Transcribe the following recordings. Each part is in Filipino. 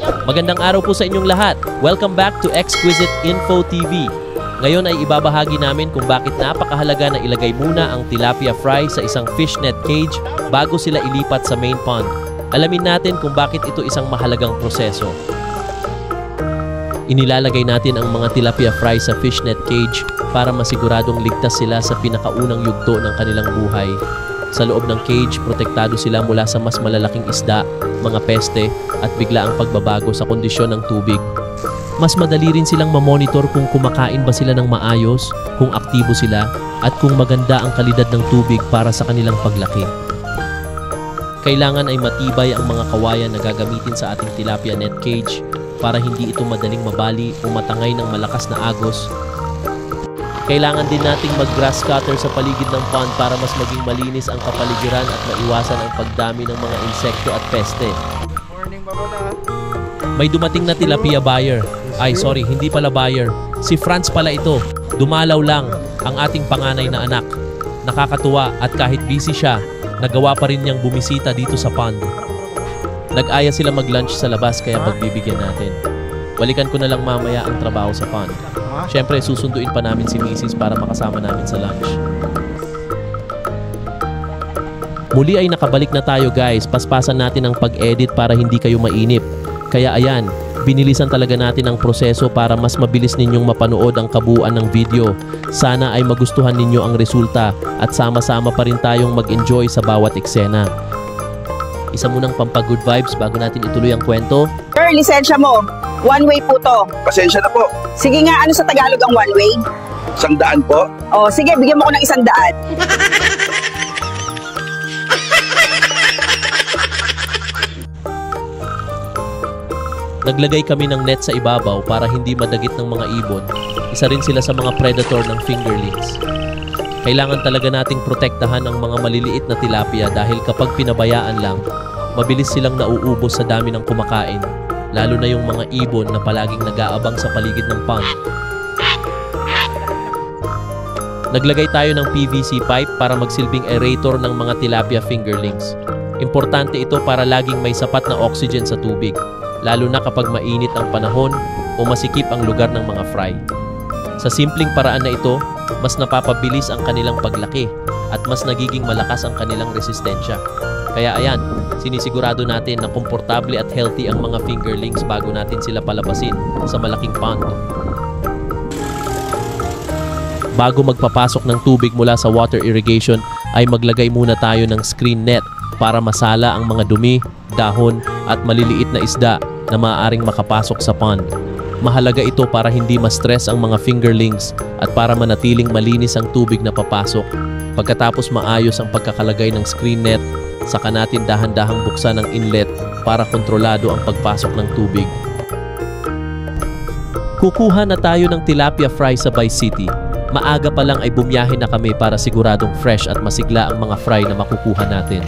Magandang araw po sa inyong lahat. Welcome back to Exquisite Info TV. Ngayon ay ibabahagi namin kung bakit napakahalaga na ilagay muna ang tilapia fry sa isang fishnet cage bago sila ilipat sa main pond. Alamin natin kung bakit ito isang mahalagang proseso. Inilalagay natin ang mga tilapia fry sa fishnet cage para masiguradong ligtas sila sa pinakaunang yugto ng kanilang buhay. Sa loob ng cage, protektado sila mula sa mas malalaking isda, mga peste, at biglaang pagbabago sa kondisyon ng tubig. Mas madali rin silang mamonitor kung kumakain ba sila ng maayos, kung aktibo sila, at kung maganda ang kalidad ng tubig para sa kanilang paglaki. Kailangan ay matibay ang mga kawayan na gagamitin sa ating tilapia net cage para hindi ito madaling mabali o matangay ng malakas na agos. Kailangan din nating mag-grass cutter sa paligid ng pond para mas maging malinis ang kapaligiran at maiwasan ang pagdami ng mga insekto at peste. Morning, Babala. May dumating na tilapia buyer. Ay, sorry, hindi pala buyer. Si Franz pala ito. Dumalaw lang ang ating panganay na anak. Nakakatuwa at kahit busy siya, nagawa pa rin niyang bumisita dito sa pond. Nag-aya sila mag-lunch sa labas kaya pagbibigyan natin. Balikan ko na lang mamaya ang trabaho sa pond. Siyempre, susunduin pa namin si Mrs. para makasama namin sa lunch. Muli ay nakabalik na tayo guys. Paspasan natin ang pag-edit para hindi kayo mainip. Kaya ayan, binilisan talaga natin ang proseso para mas mabilis ninyong mapanood ang kabuuan ng video. Sana ay magustuhan ninyo ang resulta at sama-sama pa rin tayong mag-enjoy sa bawat eksena. Isa munang pampag-good vibes bago natin ituloy ang kwento. Sir, lisensya mo. One way po to. Pasensya na po. Sige nga, ano sa Tagalog ang one way? 100 po. O, sige, bigyan mo ko ng 100. Naglagay kami ng net sa ibabaw para hindi madagit ng mga ibon. Isa rin sila sa mga predator ng fingerlings. Kailangan talaga nating protektahan ang mga maliliit na tilapia dahil kapag pinabayaan lang, mabilis silang nauubos sa dami ng kumakain, lalo na yung mga ibon na palaging nag-aabang sa paligid ng pond. Naglagay tayo ng PVC pipe para magsilbing aerator ng mga tilapia fingerlings. Importante ito para laging may sapat na oxygen sa tubig, lalo na kapag mainit ang panahon o masikip ang lugar ng mga fry. Sa simpleng paraan na ito, mas napapabilis ang kanilang paglaki at mas nagiging malakas ang kanilang resistensya. Kaya ayan, sinisigurado natin na komportable at healthy ang mga fingerlings bago natin sila palabasin sa malaking pond. Bago magpapasok ng tubig mula sa water irrigation, ay maglagay muna tayo ng screen net para masala ang mga dumi, dahon at maliliit na isda na maaaring makapasok sa pond. Mahalaga ito para hindi ma-stress ang mga fingerlings at para manatiling malinis ang tubig na papasok. Pagkatapos maayos ang pagkakalagay ng screen net, saka natin dahan-dahang buksan ang inlet para kontrolado ang pagpasok ng tubig. Kukuha na tayo ng tilapia fry sa Vice City. Maaga pa lang ay bumiyahe na kami para siguradong fresh at masigla ang mga fry na makukuha natin.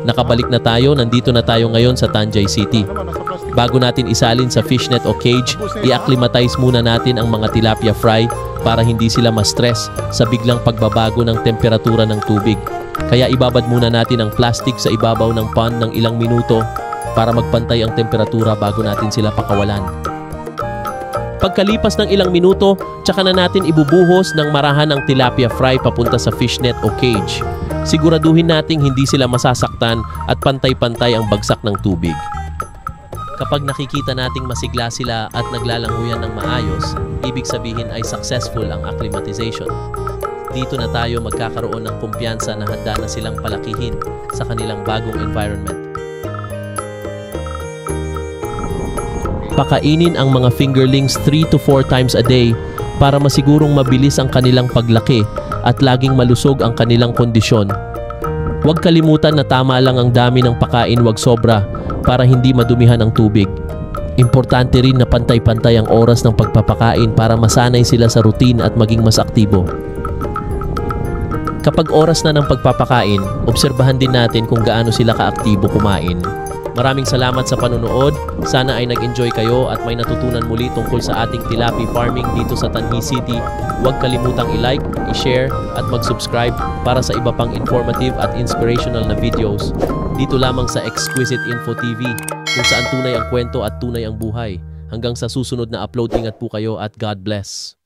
Nakabalik na tayo, nandito na tayo ngayon sa Tanjay City. Bago natin isalin sa fishnet o cage, i-acclimatize muna natin ang mga tilapia fry para hindi sila ma-stress sa biglang pagbabago ng temperatura ng tubig. Kaya ibabad muna natin ang plastic sa ibabaw ng pond ng ilang minuto para magpantay ang temperatura bago natin sila pakawalan. Pagkalipas ng ilang minuto, tsaka na natin ibubuhos ng marahan ng tilapia fry papunta sa fishnet o cage. Siguraduhin nating hindi sila masasaktan at pantay-pantay ang bagsak ng tubig. Kapag nakikita nating masigla sila at naglalanguyan ng maayos, ibig sabihin ay successful ang acclimatization. Dito na tayo magkakaroon ng kumpiyansa na handa na silang palakihin sa kanilang bagong environment. Pakainin ang mga fingerlings 3 to 4 times a day para masigurong mabilis ang kanilang paglaki at laging malusog ang kanilang kondisyon. Huwag kalimutan na tama lang ang dami ng pakain, wag sobra para hindi madumihan ang tubig. Importante rin na pantay-pantay ang oras ng pagpapakain para masanay sila sa routine at maging mas aktibo. Kapag oras na ng pagpapakain, obserbahan din natin kung gaano sila kaaktibo kumain. Maraming salamat sa panonood. Sana ay nag-enjoy kayo at may natutunan muli tungkol sa ating tilapia farming dito sa Tanhi City. Huwag kalimutang i-like, i-share at mag-subscribe para sa iba pang informative at inspirational na videos. Dito lamang sa Exquisite Info TV, kung saan tunay ang kwento at tunay ang buhay. Hanggang sa susunod na upload, ingat po kayo at God bless.